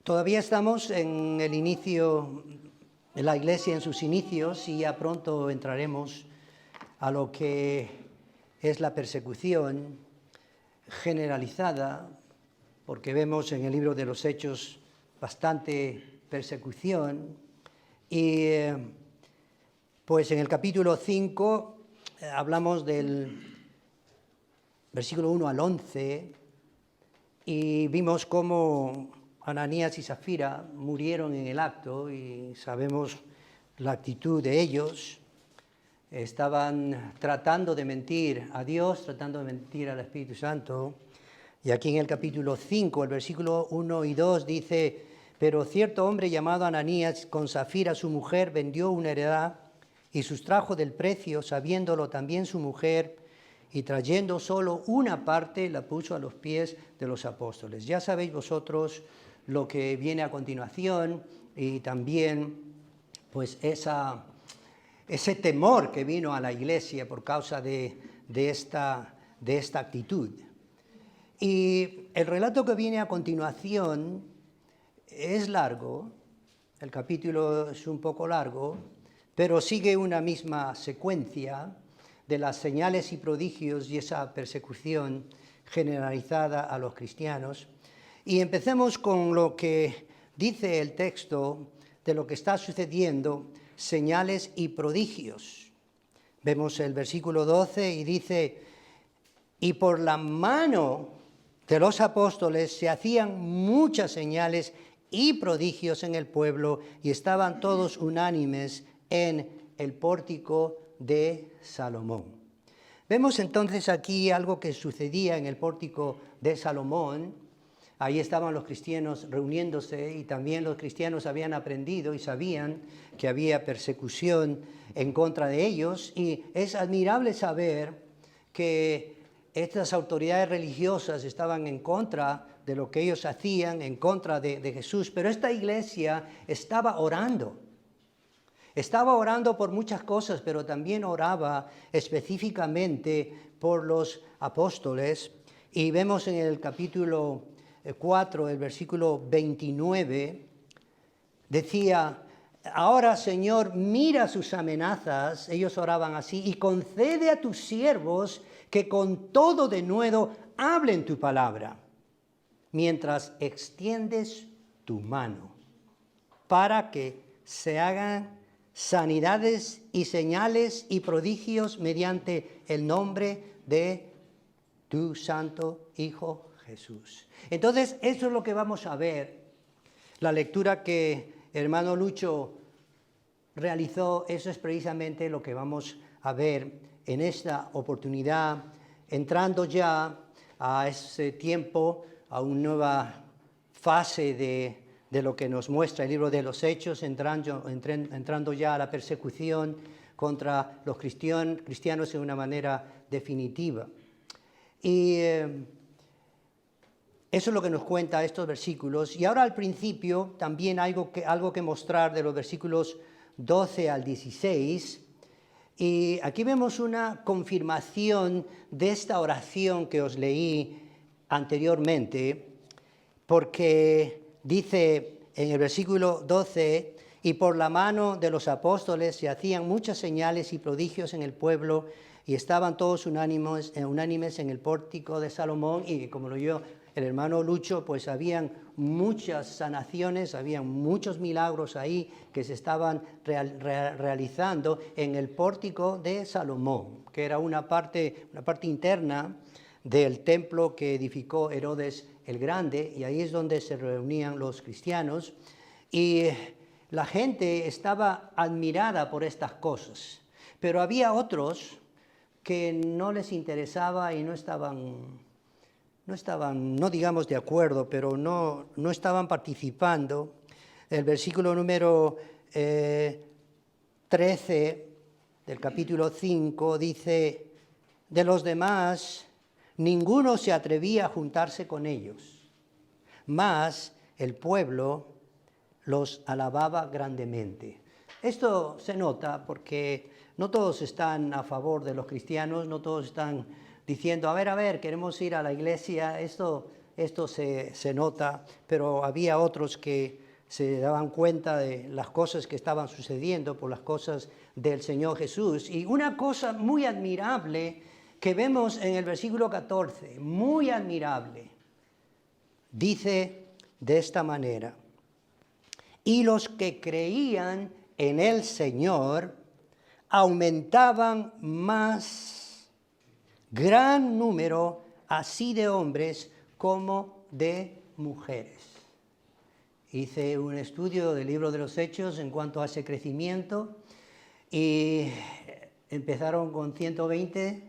Todavía estamos en el inicio, en la iglesia en sus inicios, y ya pronto entraremos a lo que es la persecución generalizada, porque vemos en el libro de los Hechos bastante persecución. Y pues en el capítulo 5 hablamos del versículo 1 al 11 y vimos cómo Ananías y Zafira murieron en el acto, y sabemos la actitud de ellos. Estaban tratando de mentir a Dios, tratando de mentir al Espíritu Santo. Y aquí en el capítulo 5, el versículo 1 y 2 dice: pero cierto hombre llamado Ananías, con Zafira su mujer, vendió una heredad y sustrajo del precio, sabiéndolo también su mujer, y trayendo solo una parte, la puso a los pies de los apóstoles. Ya sabéis vosotros lo que viene a continuación, y también pues ese temor que vino a la iglesia por causa de esta actitud. Y el relato que viene a continuación es largo, el capítulo es un poco largo, pero sigue una misma secuencia de las señales y prodigios y esa persecución generalizada a los cristianos. Y empecemos con lo que dice el texto de lo que está sucediendo, señales y prodigios. Vemos el versículo 12 y dice: y por la mano de los apóstoles se hacían muchas señales y prodigios en el pueblo, y estaban todos unánimes en el pórtico de Salomón. Vemos entonces aquí algo que sucedía en el pórtico de Salomón. Ahí estaban los cristianos reuniéndose, y también los cristianos habían aprendido y sabían que había persecución en contra de ellos. Y es admirable saber que estas autoridades religiosas estaban en contra de lo que ellos hacían, en contra de Jesús. Pero esta iglesia estaba orando. Estaba orando por muchas cosas, pero también oraba específicamente por los apóstoles. Y vemos en el capítulo 4, el versículo 29, decía: ahora, Señor, mira sus amenazas, ellos oraban así, y concede a tus siervos que con todo denuedo hablen tu palabra, mientras extiendes tu mano, para que se hagan sanidades y señales y prodigios mediante el nombre de tu santo Hijo Jesús. Entonces, eso es lo que vamos a ver. La lectura que el hermano Lucho realizó, eso es precisamente lo que vamos a ver en esta oportunidad, entrando ya a ese tiempo, a una nueva fase de lo que nos muestra el libro de los Hechos, entrando ya a la persecución contra los cristianos de una manera definitiva. Y eso es lo que nos cuenta estos versículos. Y ahora al principio también algo que mostrar de los versículos 12 al 16. Y aquí vemos una confirmación de esta oración que os leí anteriormente, porque dice en el versículo 12: y por la mano de los apóstoles se hacían muchas señales y prodigios en el pueblo, y estaban todos unánimes en el pórtico de Salomón. Y como lo oyó el hermano Lucho, pues habían muchas sanaciones, habían muchos milagros ahí que se estaban realizando en el pórtico de Salomón, que era una parte interna del templo que edificó Herodes el Grande, y ahí es donde se reunían los cristianos. Y la gente estaba admirada por estas cosas, pero había otros que no les interesaba y no estaban, no digamos de acuerdo, pero no estaban participando. El versículo número 13 del capítulo 5 dice: de los demás ninguno se atrevía a juntarse con ellos, mas el pueblo los alababa grandemente. Esto se nota porque no todos están a favor de los cristianos, no todos están diciendo: a ver, queremos ir a la iglesia. Esto esto se nota, pero había otros que se daban cuenta de las cosas que estaban sucediendo por las cosas del Señor Jesús. Y una cosa muy admirable que vemos en el versículo 14, muy admirable, dice de esta manera: y los que creían en el Señor aumentaban más, gran número, así de hombres como de mujeres. Hice un estudio del libro de los Hechos en cuanto a ese crecimiento y empezaron con 120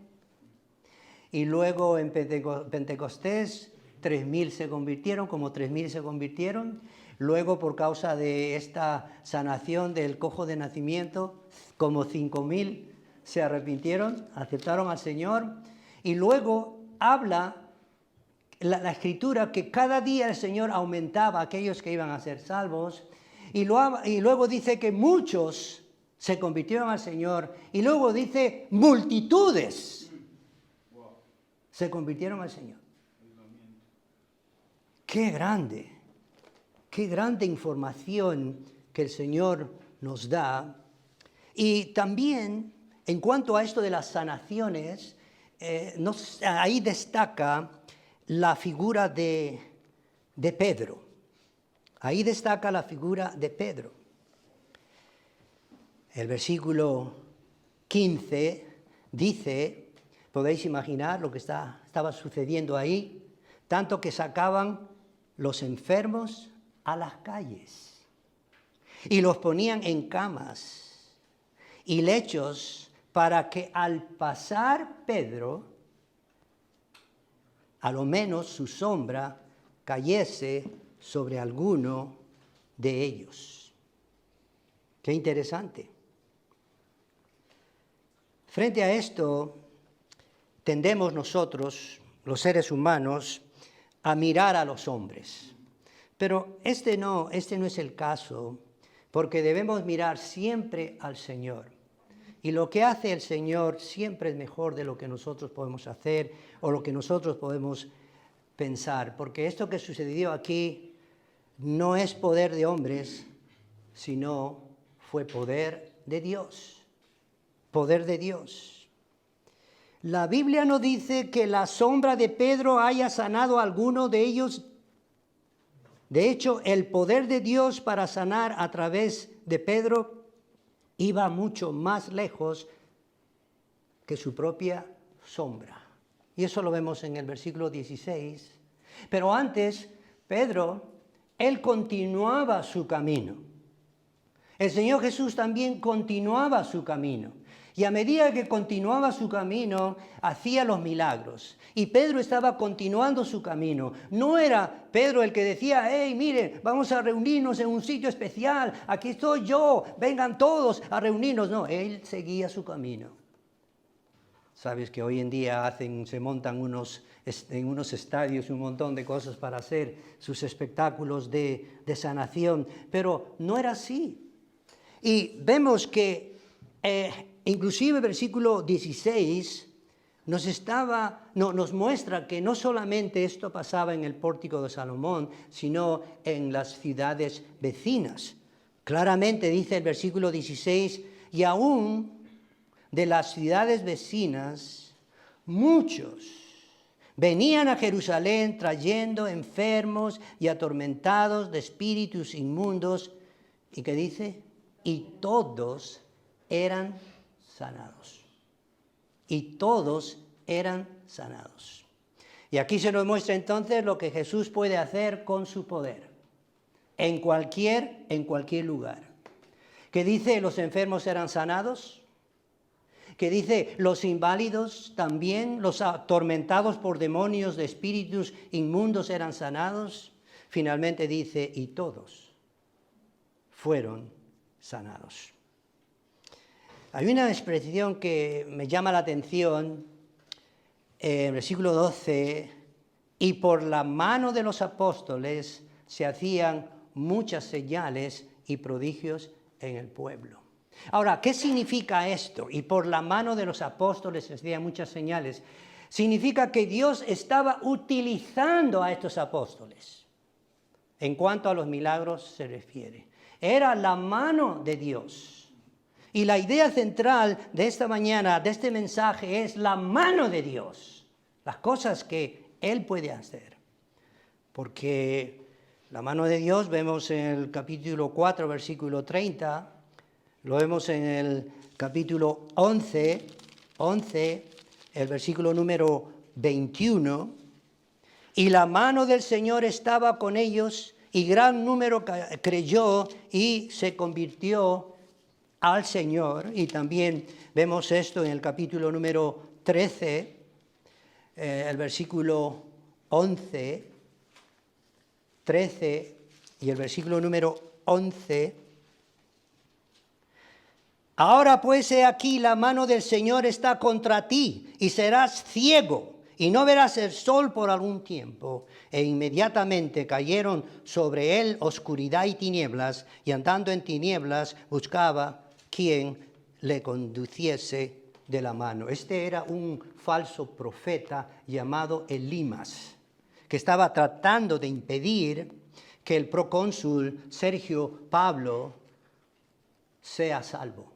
y luego en Pentecostés 3.000 se convirtieron, como 3.000 se convirtieron. Luego, por causa de esta sanación del cojo de nacimiento, como 5.000 se arrepintieron, aceptaron al Señor. Y luego habla la Escritura que cada día el Señor aumentaba a aquellos que iban a ser salvos. Y luego dice que muchos se convirtieron al Señor. Y luego dice multitudes se convirtieron al Señor. ¡Qué grande! ¡Qué grande información que el Señor nos da! Y también, en cuanto a esto de las sanaciones, ahí destaca la figura de Pedro. Ahí destaca la figura de Pedro. El versículo 15 dice, podéis imaginar lo que estaba sucediendo ahí, tanto que sacaban los enfermos a las calles y los ponían en camas y lechos para que al pasar Pedro, a lo menos su sombra cayese sobre alguno de ellos. Qué interesante. Frente a esto, tendemos nosotros, los seres humanos, a mirar a los hombres. Pero este no es el caso, porque debemos mirar siempre al Señor. Y lo que hace el Señor siempre es mejor de lo que nosotros podemos hacer o lo que nosotros podemos pensar. Porque esto que sucedió aquí no es poder de hombres, sino fue poder de Dios. Poder de Dios. La Biblia no dice que la sombra de Pedro haya sanado a alguno de ellos. De hecho, el poder de Dios para sanar a través de Pedro iba mucho más lejos que su propia sombra. Y eso lo vemos en el versículo 16. Pero antes, Pedro, él continuaba su camino. El Señor Jesús también continuaba su camino. Y a medida que continuaba su camino, hacía los milagros. Y Pedro estaba continuando su camino. No era Pedro el que decía, hey, miren, vamos a reunirnos en un sitio especial. Aquí estoy yo, vengan todos a reunirnos. No, él seguía su camino. Sabes que hoy en día se montan en unos estadios un montón de cosas para hacer sus espectáculos de sanación. Pero no era así. Y vemos que inclusive el versículo 16 nos muestra que no solamente esto pasaba en el pórtico de Salomón, sino en las ciudades vecinas. Claramente dice el versículo 16, y aún de las ciudades vecinas, muchos venían a Jerusalén trayendo enfermos y atormentados de espíritus inmundos. ¿Y qué dice? Y todos eran sanados. Y todos eran sanados. Y aquí se nos muestra entonces lo que Jesús puede hacer con su poder. En cualquier lugar. Que dice, los enfermos eran sanados. Que dice, los inválidos también, los atormentados por demonios de espíritus inmundos eran sanados. Finalmente dice, y todos fueron sanados. Hay una expresión que me llama la atención en el versículo 12, y por la mano de los apóstoles se hacían muchas señales y prodigios en el pueblo. Ahora, ¿qué significa esto? Y por la mano de los apóstoles se hacían muchas señales. Significa que Dios estaba utilizando a estos apóstoles. En cuanto a los milagros se refiere. Era la mano de Dios. Y la idea central de esta mañana, de este mensaje, es la mano de Dios. Las cosas que Él puede hacer. Porque la mano de Dios vemos en el capítulo 4, versículo 30, lo vemos en el capítulo 11, el versículo número 21, y la mano del Señor estaba con ellos, y gran número creyó y se convirtió al Señor. Y también vemos esto en el capítulo número 13, el versículo 11, 13 y el versículo número 11. Ahora pues he aquí la mano del Señor está contra ti y serás ciego y no verás el sol por algún tiempo. E inmediatamente cayeron sobre él oscuridad y tinieblas, y andando en tinieblas buscaba quien le conduciese de la mano. Este era un falso profeta llamado Elimas, que estaba tratando de impedir que el procónsul Sergio Pablo sea salvo.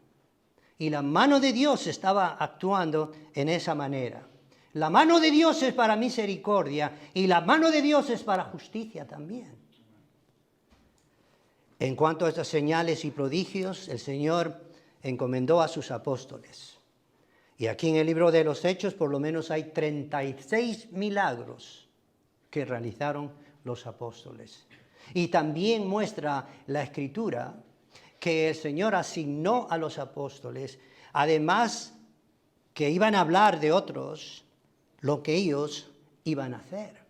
Y la mano de Dios estaba actuando en esa manera. La mano de Dios es para misericordia y la mano de Dios es para justicia también. En cuanto a estas señales y prodigios, el Señor encomendó a sus apóstoles. Y aquí en el libro de los Hechos por lo menos hay 36 milagros que realizaron los apóstoles. Y también muestra la Escritura que el Señor asignó a los apóstoles, además que iban a hablar de otros, lo que ellos iban a hacer.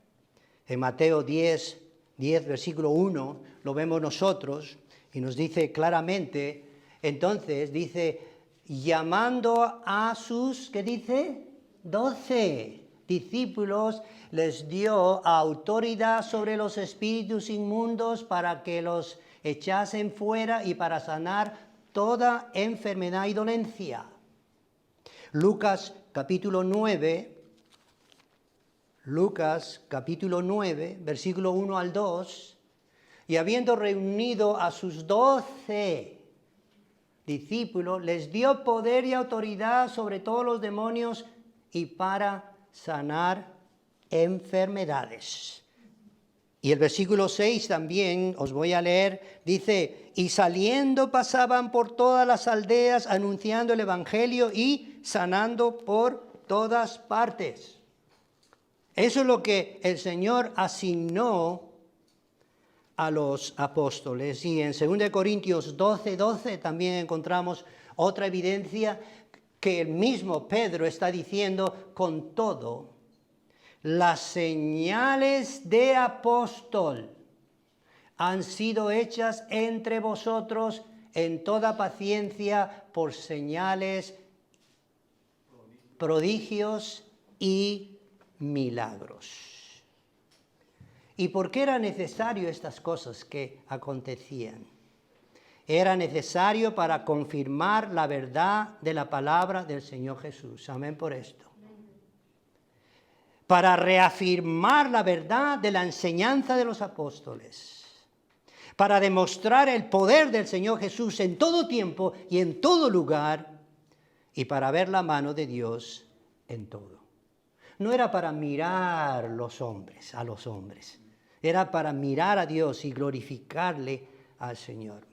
En Mateo 10, versículo 1, lo vemos nosotros, y nos dice claramente, entonces dice, llamando a sus, ¿qué dice? 12 discípulos, les dio autoridad sobre los espíritus inmundos para que los echasen fuera y para sanar toda enfermedad y dolencia. Lucas capítulo 9, versículo 1 al 2, y habiendo reunido a sus 12 discípulos, les dio poder y autoridad sobre todos los demonios y para sanar enfermedades. Y el versículo 6 también, os voy a leer, dice, y saliendo pasaban por todas las aldeas anunciando el evangelio y sanando por todas partes. Eso es lo que el Señor asignó a los apóstoles. Y en 2 Corintios 12 también encontramos otra evidencia que el mismo Pedro está diciendo, con todo, las señales de apóstol han sido hechas entre vosotros en toda paciencia por señales, prodigios y milagros. ¿Y por qué era necesario estas cosas que acontecían? Era necesario para confirmar la verdad de la palabra del Señor Jesús. Amén por esto. Para reafirmar la verdad de la enseñanza de los apóstoles. Para demostrar el poder del Señor Jesús en todo tiempo y en todo lugar. Y para ver la mano de Dios en todo. No era para mirar a los hombres. Era para mirar a Dios y glorificarle al Señor.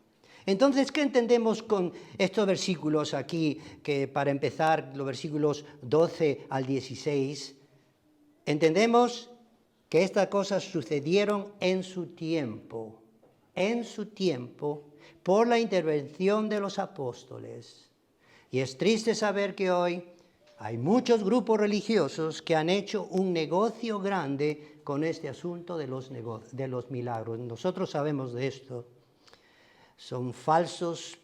Entonces, ¿qué entendemos con estos versículos aquí? Que para empezar, los versículos 12 al 16, entendemos que estas cosas sucedieron en su tiempo, por la intervención de los apóstoles. Y es triste saber que hoy hay muchos grupos religiosos que han hecho un negocio grande con este asunto de los milagros. Nosotros sabemos de esto. Son falsos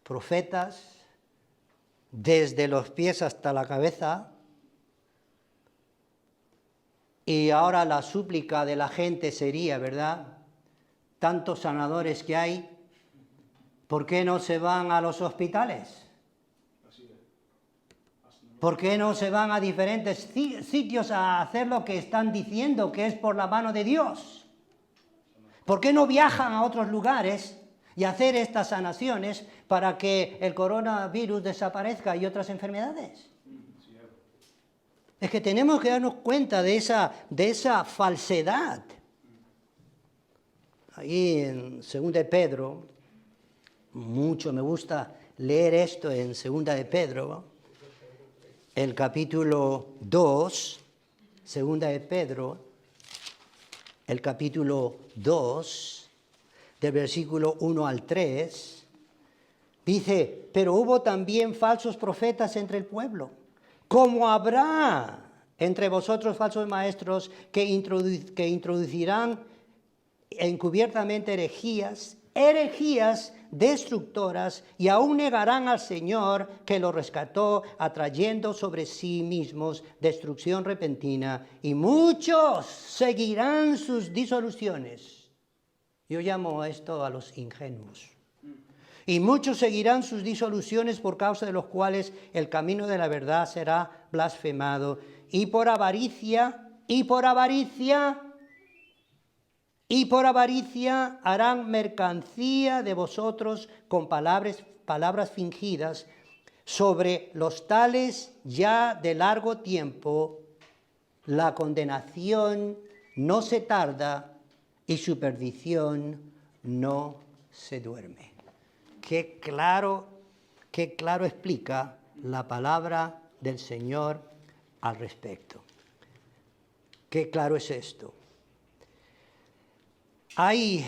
profetas desde los pies hasta la cabeza. Y ahora la súplica de la gente sería, ¿verdad? Tantos sanadores que hay, ¿por qué no se van a los hospitales? ¿Por qué no se van a diferentes sitios a hacer lo que están diciendo que es por la mano de Dios? ¿Por qué no viajan a otros lugares y hacer estas sanaciones para que el coronavirus desaparezca y otras enfermedades? Es que tenemos que darnos cuenta de esa falsedad. Ahí en 2 de Pedro, mucho me gusta leer esto en 2 de Pedro, el capítulo 2, 2 de Pedro, el capítulo 2, del versículo 1 al 3, dice, pero hubo también falsos profetas entre el pueblo, como habrá entre vosotros falsos maestros que introducirán encubiertamente herejías destructoras, y aún negarán al Señor que los rescató, atrayendo sobre sí mismos destrucción repentina, y muchos seguirán sus disoluciones. Yo llamo a esto a los ingenuos. Y muchos seguirán sus disoluciones, por causa de los cuales el camino de la verdad será blasfemado, y por avaricia harán mercancía de vosotros con palabras fingidas. Sobre los tales ya de largo tiempo la condenación no se tarda y su perdición no se duerme. Qué claro explica la palabra del Señor al respecto. Qué claro es esto. Hay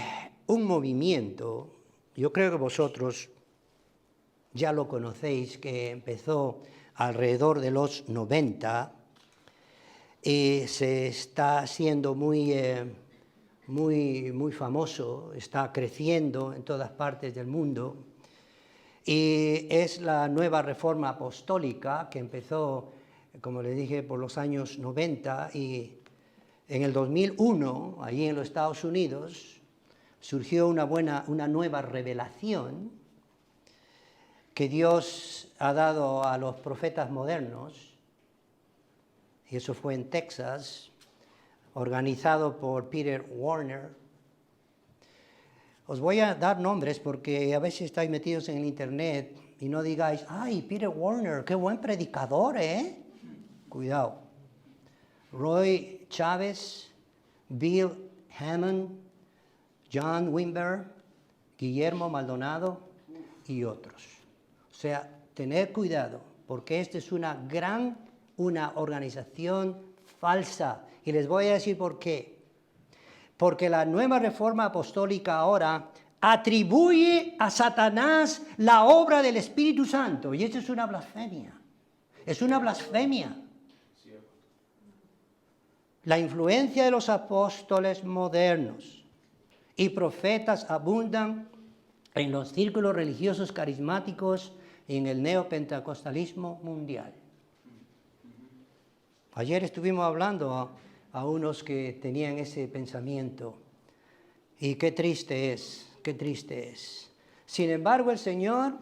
un movimiento, yo creo que vosotros ya lo conocéis, que empezó alrededor de los 90 y se está haciendo muy famoso, está creciendo en todas partes del mundo, y es la nueva reforma apostólica que empezó, como le dije, por los años 90, y en el 2001, allí en los Estados Unidos, surgió una nueva revelación que Dios ha dado a los profetas modernos, y eso fue en Texas, organizado por Peter Warner. Os voy a dar nombres porque a veces estáis metidos en el internet y no digáis, ¡ay, Peter Warner, qué buen predicador, eh! Cuidado. Roy Chávez, Bill Hammond, John Wimber, Guillermo Maldonado y otros. O sea, tener cuidado, porque esta es una organización falsa. Y les voy a decir por qué. Porque la nueva reforma apostólica ahora atribuye a Satanás la obra del Espíritu Santo. Y esto es una blasfemia. Es una blasfemia. La influencia de los apóstoles modernos y profetas abundan en los círculos religiosos carismáticos y en el neopentecostalismo mundial. Ayer estuvimos hablando a unos que tenían ese pensamiento, y qué triste es. Sin embargo, el Señor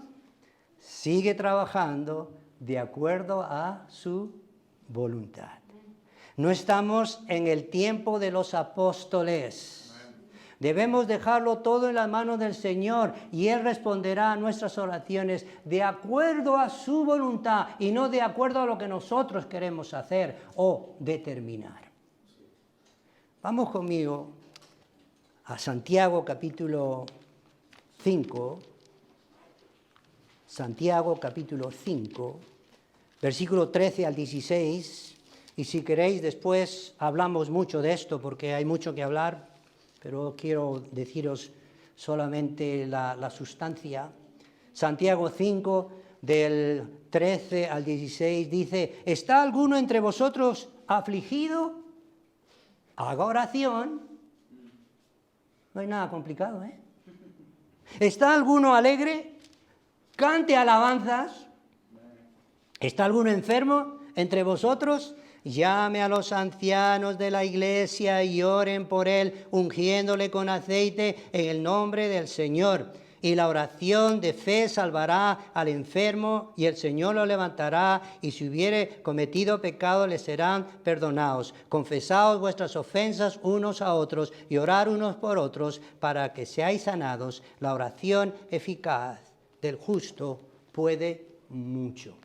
sigue trabajando de acuerdo a su voluntad. No estamos en el tiempo de los apóstoles. Debemos dejarlo todo en las manos del Señor, y Él responderá a nuestras oraciones de acuerdo a su voluntad y no de acuerdo a lo que nosotros queremos hacer o determinar. Vamos conmigo a Santiago capítulo 5. Santiago capítulo 5, versículo 13 al 16. Y si queréis, después hablamos mucho de esto porque hay mucho que hablar, pero quiero deciros solamente la sustancia. Santiago 5, del 13 al 16, dice, ¿está alguno entre vosotros afligido? Haga oración. No hay nada complicado, ¿eh? ¿Está alguno alegre? Cante alabanzas. ¿Está alguno enfermo entre vosotros? Llame a los ancianos de la iglesia y oren por él, ungiéndole con aceite en el nombre del Señor. Y la oración de fe salvará al enfermo, y el Señor lo levantará, y si hubiere cometido pecado le serán perdonados. Confesaos vuestras ofensas unos a otros, y orar unos por otros, para que seáis sanados. La oración eficaz del justo puede mucho.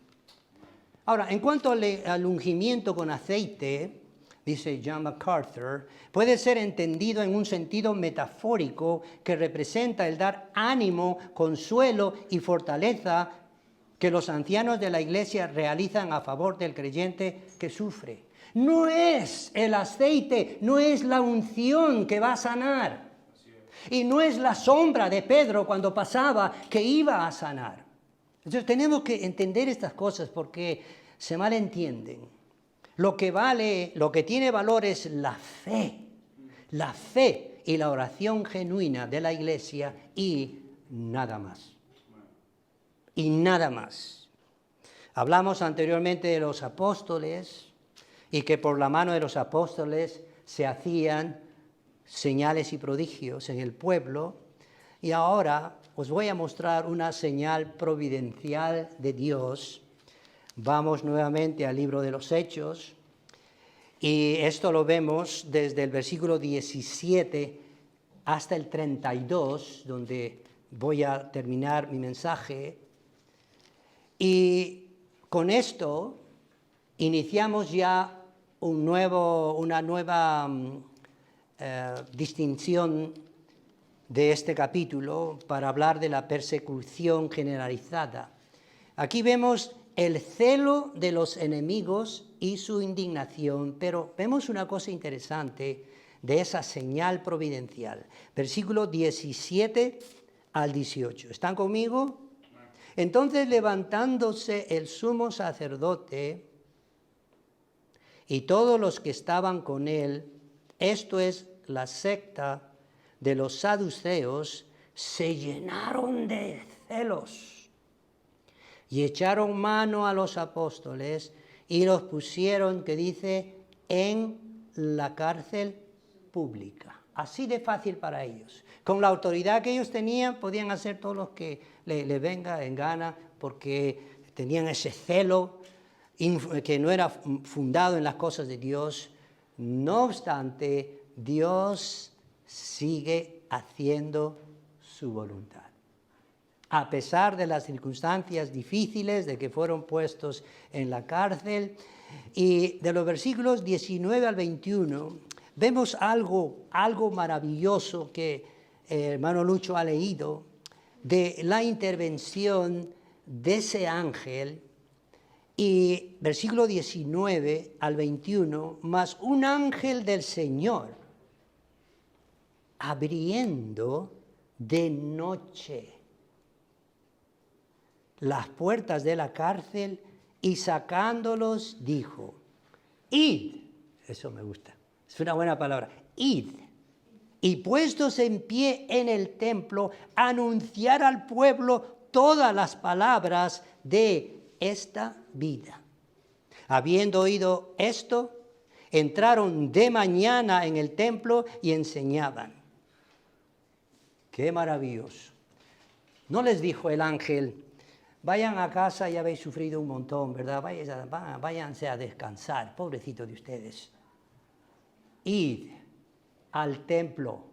Ahora, en cuanto al ungimiento con aceite, dice John MacArthur, puede ser entendido en un sentido metafórico que representa el dar ánimo, consuelo y fortaleza que los ancianos de la iglesia realizan a favor del creyente que sufre. No es el aceite, no es la unción que va a sanar. Y no es la sombra de Pedro cuando pasaba que iba a sanar. Entonces tenemos que entender estas cosas porque se malentienden. Lo que vale, lo que tiene valor es la fe y la oración genuina de la iglesia y nada más. Y nada más. Hablamos anteriormente de los apóstoles y que por la mano de los apóstoles se hacían señales y prodigios en el pueblo. Y ahora os voy a mostrar una señal providencial de Dios. Vamos nuevamente al libro de los Hechos. Y esto lo vemos desde el versículo 17 hasta el 32, donde voy a terminar mi mensaje. Y con esto iniciamos ya una nueva distinción de este capítulo para hablar de la persecución generalizada. Aquí vemos el celo de los enemigos y su indignación, pero vemos una cosa interesante de esa señal providencial. Versículo 17 al 18. ¿Están conmigo? Entonces, levantándose el sumo sacerdote y todos los que estaban con él, esto es la secta de los saduceos, se llenaron de celos y echaron mano a los apóstoles y los pusieron, que dice, en la cárcel pública. Así de fácil para ellos. Con la autoridad que ellos tenían, podían hacer todo lo que le venga en gana, porque tenían ese celo que no era fundado en las cosas de Dios. No obstante, Dios sigue haciendo su voluntad. A pesar de las circunstancias difíciles de que fueron puestos en la cárcel, y de los versículos 19 al 21, vemos algo maravilloso que el hermano Lucho ha leído, de la intervención de ese ángel. Y versículo 19 al 21, mas un ángel del Señor, abriendo de noche las puertas de la cárcel y sacándolos, dijo, id, eso me gusta, es una buena palabra, id, y puestos en pie en el templo, anunciar al pueblo todas las palabras de esta vida. Habiendo oído esto, entraron de mañana en el templo y enseñaban. ¡Qué maravilloso! No les dijo el ángel, vayan a casa, ya habéis sufrido un montón, ¿verdad? Váyanse a descansar, pobrecitos de ustedes. Id al templo,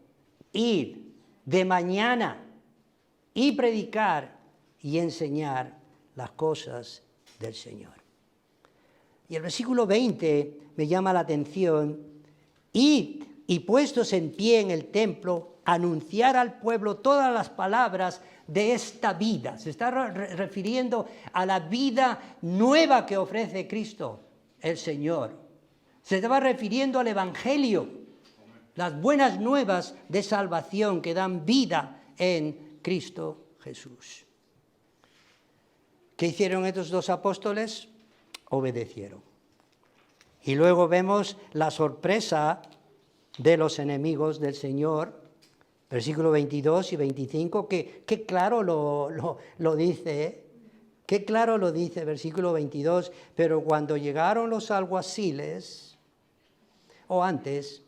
id de mañana y predicar y enseñar las cosas del Señor. Y el versículo 20 me llama la atención. Id y puestos en pie en el templo, anunciar al pueblo todas las palabras de esta vida. Se está refiriendo a la vida nueva que ofrece Cristo, el Señor. Se estaba refiriendo al Evangelio, las buenas nuevas de salvación que dan vida en Cristo Jesús. ¿Qué hicieron estos dos apóstoles? Obedecieron. Y luego vemos la sorpresa de los enemigos del Señor, versículos 22 y 25, que claro lo dice, qué claro lo dice, versículo 22, pero cuando llegaron los alguaciles, o antes,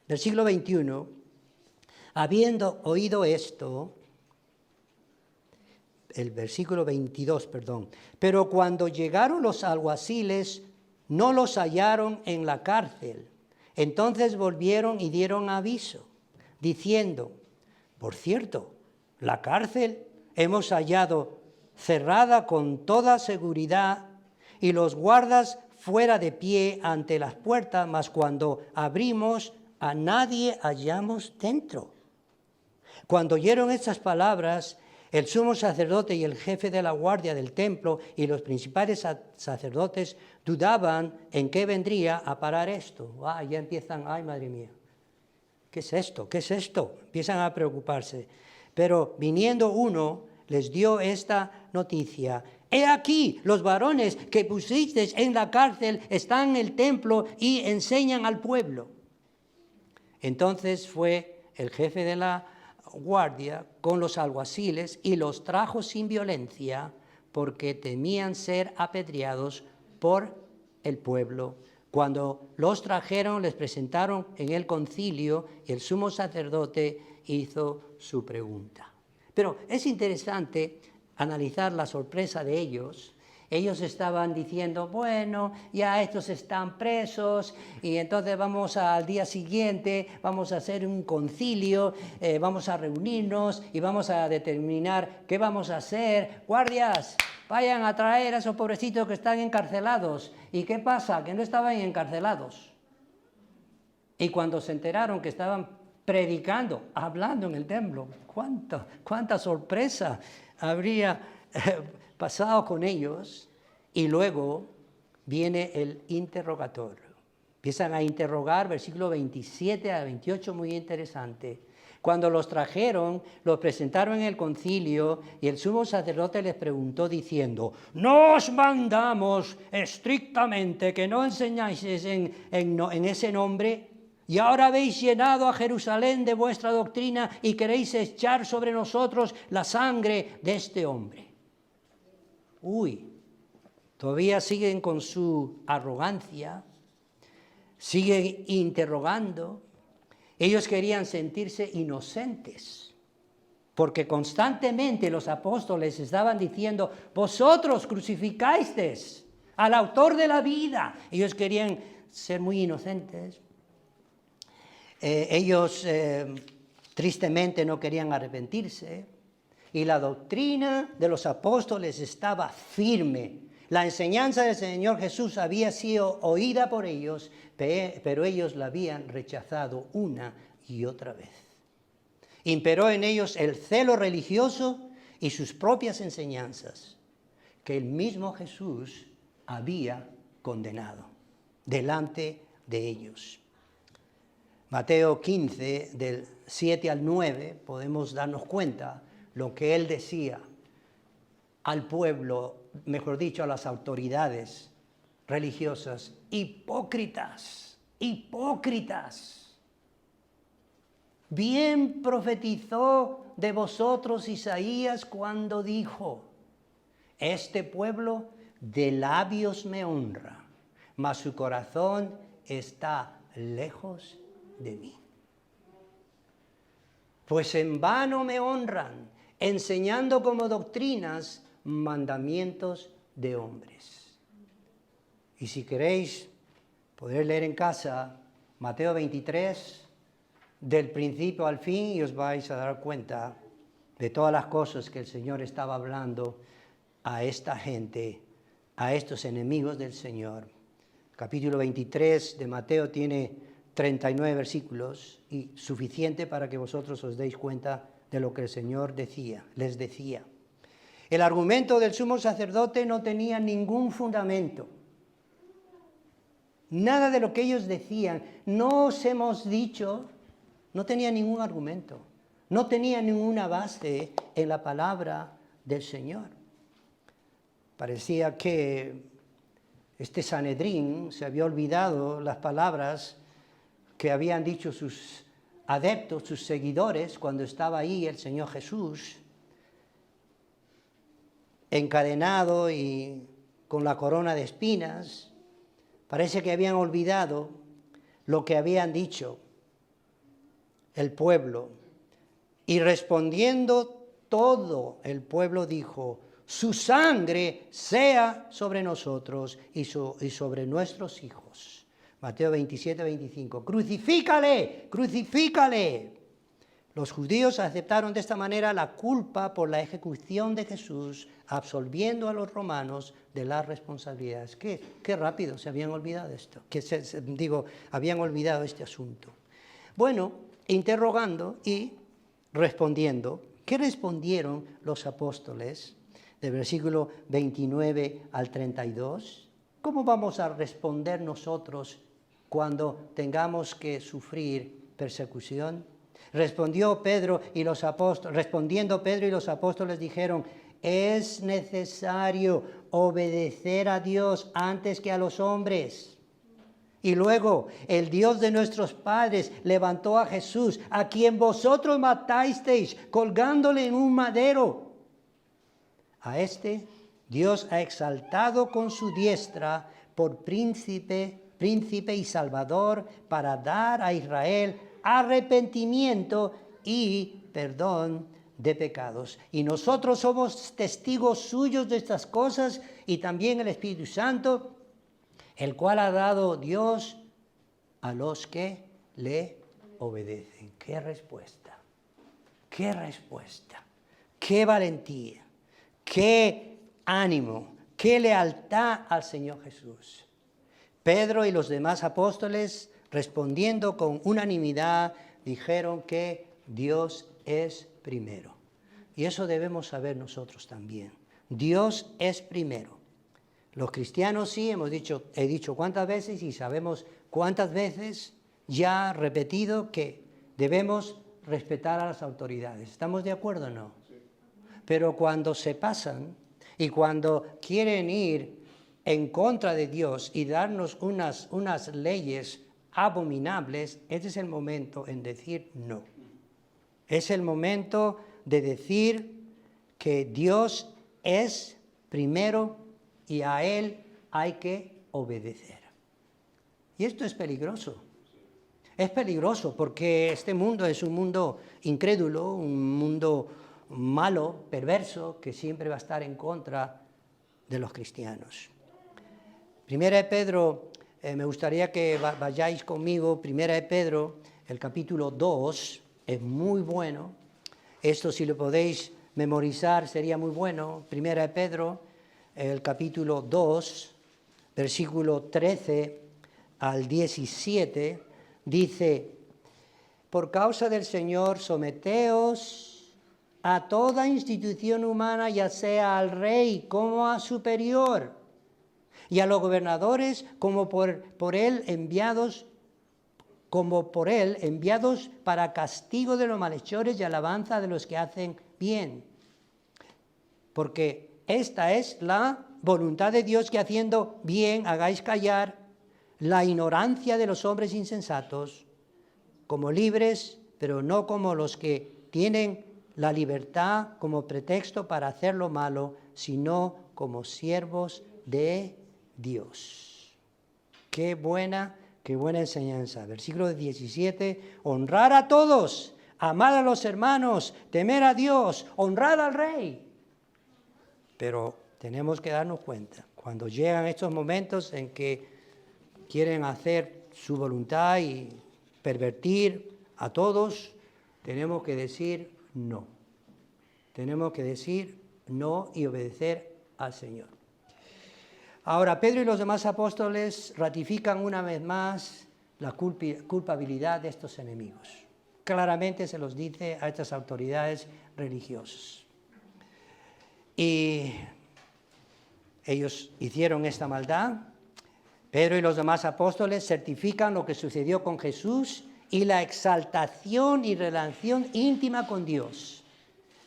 versículo 21, habiendo oído esto, el versículo 22, perdón. Pero cuando llegaron los alguaciles, no los hallaron en la cárcel. Entonces volvieron y dieron aviso, diciendo, por cierto, la cárcel hemos hallado cerrada con toda seguridad y los guardas fuera de pie ante las puertas, mas cuando abrimos a nadie hallamos dentro. Cuando oyeron estas palabras, el sumo sacerdote y el jefe de la guardia del templo y los principales sacerdotes dudaban en qué vendría a parar esto. Ya empiezan, ay madre mía, ¿qué es esto? ¿Qué es esto? Empiezan a preocuparse. Pero viniendo uno, les dio esta noticia. He aquí, los varones que pusisteis en la cárcel están en el templo y enseñan al pueblo. Entonces fue el jefe de la guardia con los alguaciles y los trajo sin violencia porque temían ser apedreados por el pueblo. Cuando los trajeron, les presentaron en el concilio y el sumo sacerdote hizo su pregunta. Pero es interesante analizar la sorpresa de ellos. Ellos estaban diciendo, bueno, ya estos están presos y entonces vamos al día siguiente, vamos a hacer un concilio, vamos a reunirnos y vamos a determinar qué vamos a hacer. Guardias, vayan a traer a esos pobrecitos que están encarcelados. ¿Y qué pasa? Que no estaban encarcelados. Y cuando se enteraron que estaban predicando, hablando en el templo, cuánta sorpresa habría pasado con ellos. Y luego viene el interrogatorio. Empiezan a interrogar, versículo 27 a 28, muy interesante. Cuando los trajeron, los presentaron en el concilio y el sumo sacerdote les preguntó diciendo, no os mandamos estrictamente que no enseñáis en ese nombre. Y ahora habéis llenado a Jerusalén de vuestra doctrina y queréis echar sobre nosotros la sangre de este hombre. Todavía siguen con su arrogancia, siguen interrogando. Ellos querían sentirse inocentes, porque constantemente los apóstoles estaban diciendo, vosotros crucificasteis al autor de la vida. Ellos querían ser muy inocentes. Ellos tristemente no querían arrepentirse y la doctrina de los apóstoles estaba firme. La enseñanza del Señor Jesús había sido oída por ellos, pero ellos la habían rechazado una y otra vez. Imperó en ellos el celo religioso y sus propias enseñanzas, que el mismo Jesús había condenado delante de ellos. Mateo 15, del 7 al 9, podemos darnos cuenta lo que él decía al pueblo, mejor dicho, a las autoridades religiosas, hipócritas. Bien profetizó de vosotros Isaías cuando dijo, este pueblo de labios me honra, mas su corazón está lejos de mí. Pues en vano me honran, enseñando como doctrinas mandamientos de hombres. Y si queréis poder leer en casa Mateo 23, del principio al fin, y os vais a dar cuenta de todas las cosas que el Señor estaba hablando a esta gente, a estos enemigos del Señor. Capítulo 23 de Mateo tiene 39 versículos y suficiente para que vosotros os deis cuenta de lo que el Señor les decía. El argumento del sumo sacerdote no tenía ningún fundamento. Nada de lo que ellos decían, no os hemos dicho, no tenía ningún argumento. No tenía ninguna base en la palabra del Señor. Parecía que este Sanedrín se había olvidado las palabras que habían dicho sus adeptos, sus seguidores, cuando estaba ahí el Señor Jesús, encadenado y con la corona de espinas. Parece que habían olvidado lo que habían dicho el pueblo. Y respondiendo todo el pueblo dijo: su sangre sea sobre nosotros y sobre nuestros hijos. Mateo 27, 25. Crucifícale, crucifícale. Los judíos aceptaron de esta manera la culpa por la ejecución de Jesús, absolviendo a los romanos de las responsabilidades. Qué rápido se habían olvidado esto, habían olvidado este asunto. Bueno, interrogando y respondiendo. ¿Qué respondieron los apóstoles? Del versículo 29 al 32. ¿Cómo vamos a responder nosotros cuando tengamos que sufrir persecución? Respondiendo Pedro y los apóstoles dijeron: es necesario obedecer a Dios antes que a los hombres. Y luego, el Dios de nuestros padres levantó a Jesús, a quien vosotros matasteis, colgándole en un madero. A este Dios ha exaltado con su diestra por príncipe y salvador, para dar a Israel arrepentimiento y perdón de pecados. Y nosotros somos testigos suyos de estas cosas, y también el Espíritu Santo, el cual ha dado Dios a los que le obedecen. ¡Qué respuesta! ¡Qué respuesta! ¡Qué valentía! ¡Qué ánimo! ¡Qué lealtad al Señor Jesús! Pedro y los demás apóstoles, respondiendo con unanimidad, dijeron que Dios es primero. Y eso debemos saber nosotros también. Dios es primero. Los cristianos sí he dicho cuántas veces y sabemos cuántas veces ya repetido que debemos respetar a las autoridades. ¿Estamos de acuerdo o no? Sí. Pero cuando se pasan y cuando quieren ir en contra de Dios y darnos unas leyes abominables, ese es el momento en decir no. Es el momento de decir que Dios es primero y a Él hay que obedecer. Y esto es peligroso. Es peligroso porque este mundo es un mundo incrédulo, un mundo malo, perverso, que siempre va a estar en contra de los cristianos. Primera de Pedro, me gustaría que vayáis conmigo. Primera de Pedro, el capítulo 2, es muy bueno. Esto, si lo podéis memorizar, sería muy bueno. Primera de Pedro, el capítulo 2, versículo 13 al 17, dice: por causa del Señor, someteos a toda institución humana, ya sea al rey como a superior, y a los gobernadores como por él enviados para castigo de los malhechores y alabanza de los que hacen bien. Porque esta es la voluntad de Dios, que haciendo bien hagáis callar la ignorancia de los hombres insensatos, como libres, pero no como los que tienen la libertad como pretexto para hacer lo malo, sino como siervos de Dios. Qué buena enseñanza. Versículo 17, honrar a todos, amar a los hermanos, temer a Dios, honrar al rey. Pero tenemos que darnos cuenta, cuando llegan estos momentos en que quieren hacer su voluntad y pervertir a todos, tenemos que decir no. Tenemos que decir no y obedecer al Señor. Ahora, Pedro y los demás apóstoles ratifican una vez más la culpabilidad de estos enemigos. Claramente se los dice a estas autoridades religiosas. Y ellos hicieron esta maldad. Pedro y los demás apóstoles certifican lo que sucedió con Jesús y la exaltación y relación íntima con Dios.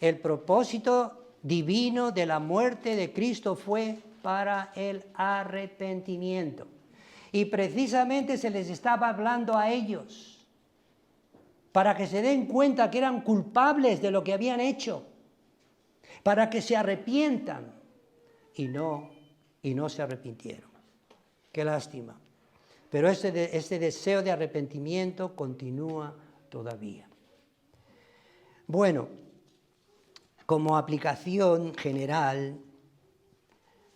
El propósito divino de la muerte de Cristo fue para el arrepentimiento. Y precisamente se les estaba hablando a ellos para que se den cuenta que eran culpables de lo que habían hecho, para que se arrepientan, y no se arrepintieron. Qué lástima. Pero este deseo de arrepentimiento continúa todavía. Bueno, como aplicación general,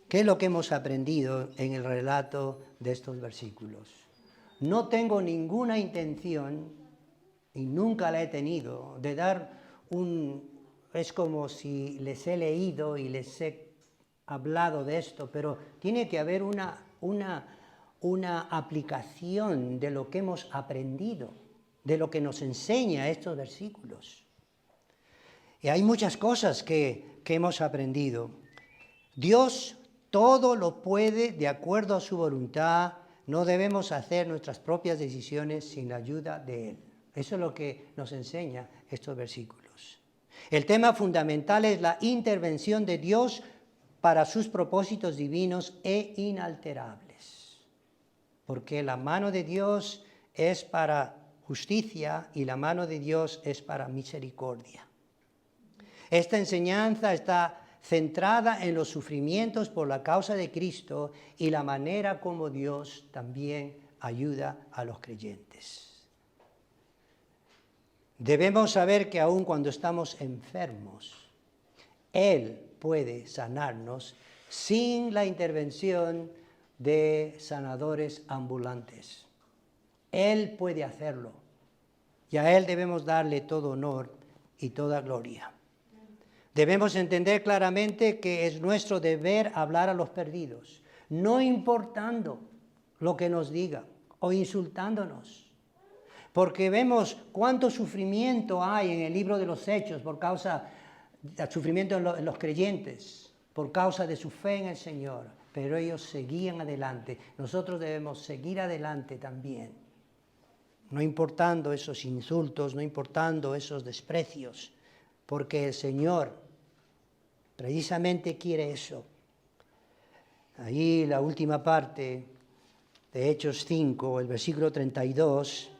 ¿qué es lo que hemos aprendido en el relato de estos versículos? No tengo ninguna intención, y nunca la he tenido, de dar es como si les he leído y les he hablado de esto, pero tiene que haber una aplicación de lo que hemos aprendido, de lo que nos enseña estos versículos. Y hay muchas cosas que hemos aprendido. Dios todo lo puede de acuerdo a su voluntad. No debemos hacer nuestras propias decisiones sin la ayuda de Él. Eso es lo que nos enseña estos versículos. El tema fundamental es la intervención de Dios para sus propósitos divinos e inalterables. Porque la mano de Dios es para justicia y la mano de Dios es para misericordia. Esta enseñanza está centrada en los sufrimientos por la causa de Cristo y la manera como Dios también ayuda a los creyentes. Debemos saber que aun cuando estamos enfermos, Él puede sanarnos sin la intervención de sanadores ambulantes. Él puede hacerlo y a Él debemos darle todo honor y toda gloria. Debemos entender claramente que es nuestro deber hablar a los perdidos, no importando lo que nos digan o insultándonos. Porque vemos cuánto sufrimiento hay en el libro de los Hechos por causa del sufrimiento en los creyentes, por causa de su fe en el Señor. Pero ellos seguían adelante. Nosotros debemos seguir adelante también. No importando esos insultos, no importando esos desprecios. Porque el Señor precisamente quiere eso. Ahí la última parte de Hechos 5, el versículo 32.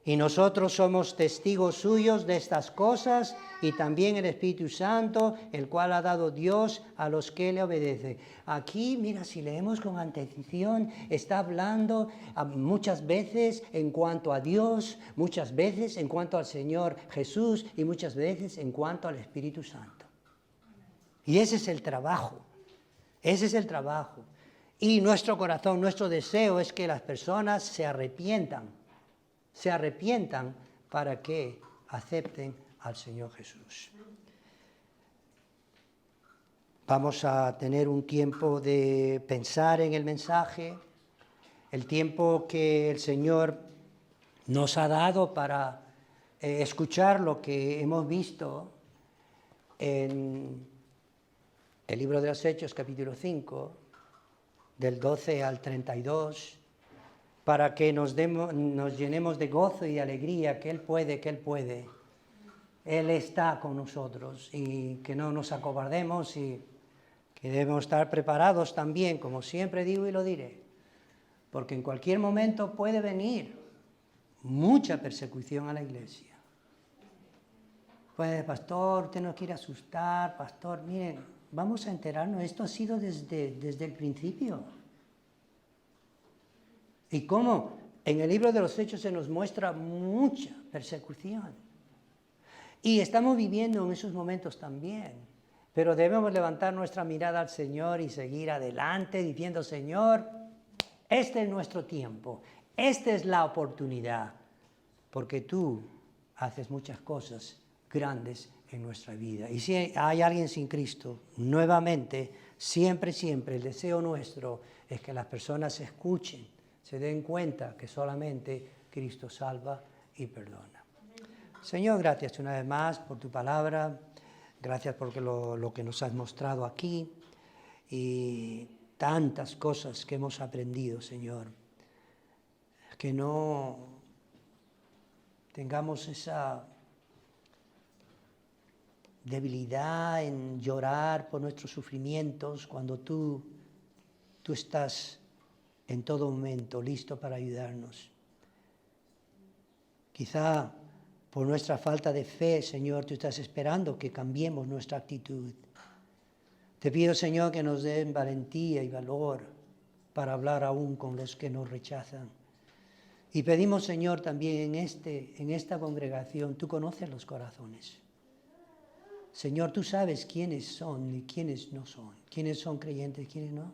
Y nosotros somos testigos suyos de estas cosas y también el Espíritu Santo, el cual ha dado Dios a los que le obedecen. Aquí, mira, si leemos con atención, está hablando muchas veces en cuanto a Dios, muchas veces en cuanto al Señor Jesús y muchas veces en cuanto al Espíritu Santo. Y ese es el trabajo, ese es el trabajo. Y nuestro corazón, nuestro deseo es que las personas se arrepientan para que acepten al Señor Jesús. Vamos a tener un tiempo de pensar en el mensaje, el tiempo que el Señor nos ha dado para escuchar lo que hemos visto en el libro de los Hechos, capítulo 5, del 12 al 32, para que nos llenemos de gozo y de alegría, que Él puede. Él está con nosotros y que no nos acobardemos y que debemos estar preparados también, como siempre digo y lo diré, porque en cualquier momento puede venir mucha persecución a la iglesia. Pues, pastor, usted no quiere asustar, pastor, miren, vamos a enterarnos, esto ha sido desde el principio. Y cómo en el libro de los Hechos se nos muestra mucha persecución. Y estamos viviendo en esos momentos también. Pero debemos levantar nuestra mirada al Señor y seguir adelante diciendo, Señor, este es nuestro tiempo, esta es la oportunidad, porque tú haces muchas cosas grandes en nuestra vida. Y si hay alguien sin Cristo, nuevamente, siempre el deseo nuestro es que las personas escuchen, se den cuenta que solamente Cristo salva y perdona. Señor, gracias una vez más por tu palabra, gracias por lo que nos has mostrado aquí y tantas cosas que hemos aprendido, Señor. Que no tengamos esa debilidad en llorar por nuestros sufrimientos cuando tú estás en todo momento listo para ayudarnos. Quizá por nuestra falta de fe, Señor, tú estás esperando que cambiemos nuestra actitud. Te pido, Señor, que nos den valentía y valor para hablar aún con los que nos rechazan. Y pedimos, Señor, también en esta congregación, tú conoces los corazones. Señor, tú sabes quiénes son y quiénes no son, quiénes son creyentes y quiénes no.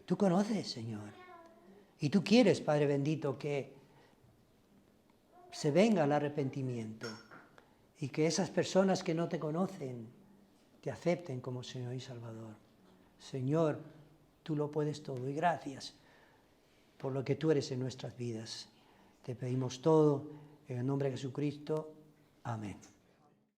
Tú conoces, Señor. Y tú quieres, Padre bendito, que se venga el arrepentimiento y que esas personas que no te conocen te acepten como Señor y Salvador. Señor, tú lo puedes todo y gracias por lo que tú eres en nuestras vidas. Te pedimos todo en el nombre de Jesucristo. Amén.